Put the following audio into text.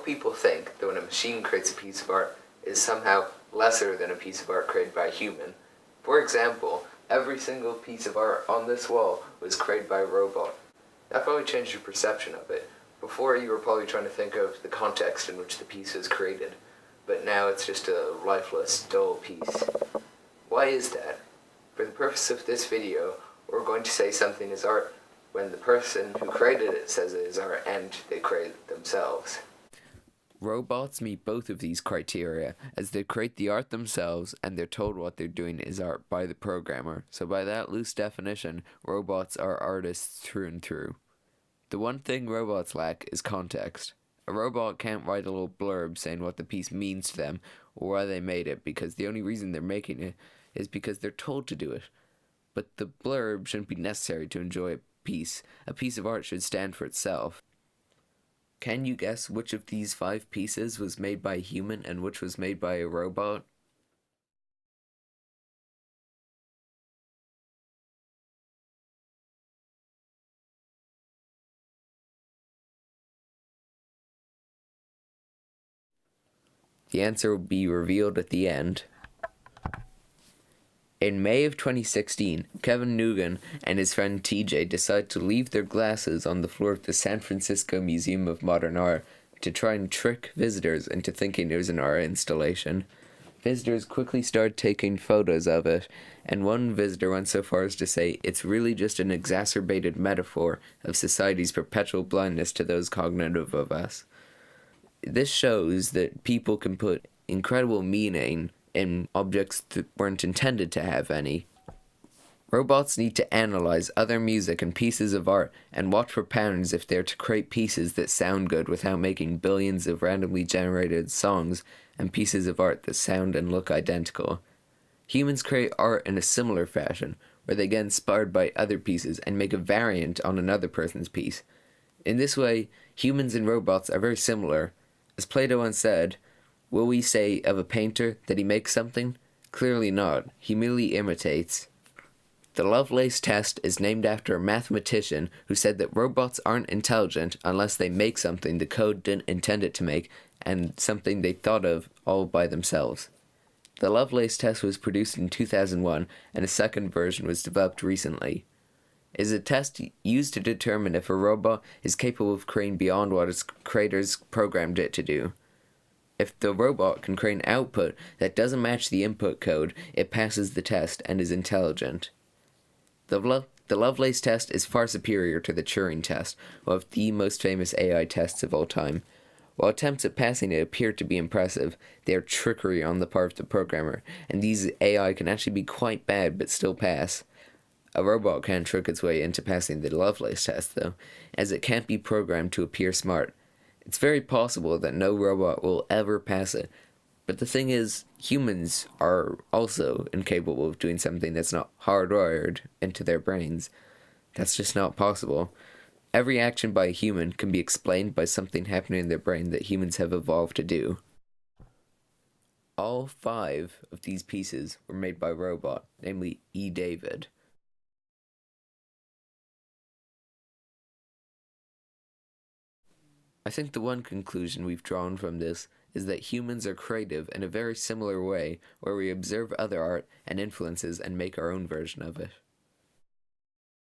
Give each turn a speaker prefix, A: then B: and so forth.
A: people think that when a machine creates a piece of art, it is somehow lesser than a piece of art created by a human. For example, every single piece of art on this wall was created by a robot. That probably changed your perception of it. Before, you were probably trying to think of the context in which the piece was created, but now it's just a lifeless, dull piece. Why is that? For the purpose of this video, we're going to say something is art when the person who created it says it is art and they created it themselves.
B: Robots meet both of these criteria, as they create the art themselves and they're told what they're doing is art by the programmer. So by that loose definition, robots are artists through and through. The one thing robots lack is context. A robot can't write a little blurb saying what the piece means to them or why they made it, because the only reason they're making it is because they're told to do it. But the blurb shouldn't be necessary to enjoy a piece. A piece of art should stand for itself. Can you guess which of these 5 pieces was made by a human and which was made by a robot? The answer will be revealed at the end. In May of 2016, Kevin Nugan and his friend TJ decided to leave their glasses on the floor of the San Francisco Museum of Modern Art to try and trick visitors into thinking it was an art installation. Visitors quickly started taking photos of it, and one visitor went so far as to say it's really just an exacerbated metaphor of society's perpetual blindness to those cognitive of us. This shows that people can put incredible meaning in objects that weren't intended to have any. Robots need to analyze other music and pieces of art and watch for patterns if they're to create pieces that sound good without making billions of randomly generated songs and pieces of art that sound and look identical. Humans create art in a similar fashion, where they get inspired by other pieces and make a variant on another person's piece. In this way, humans and robots are very similar. As Plato once said, will we say of a painter that he makes something? Clearly not. He merely imitates. The Lovelace test is named after a mathematician who said that robots aren't intelligent unless they make something the code didn't intend it to make and something they thought of all by themselves. The Lovelace test was produced in 2001 and a second version was developed recently. It is a test used to determine if a robot is capable of creating beyond what its creators programmed it to do. If the robot can create an output that doesn't match the input code, it passes the test and is intelligent. The Lovelace test is far superior to the Turing test, one of the most famous AI tests of all time. While attempts at passing it appear to be impressive, they are trickery on the part of the programmer, and these AI can actually be quite bad but still pass. A robot can't trick its way into passing the Lovelace test, though, as it can't be programmed to appear smart. It's very possible that no robot will ever pass it, but the thing is, humans are also incapable of doing something that's not hardwired into their brains. That's just not possible. Every action by a human can be explained by something happening in their brain that humans have evolved to do. All 5 of these pieces were made by a robot, namely E. David. I think the one conclusion we've drawn from this is that humans are creative in a very similar way, where we observe other art and influences and make our own version of it.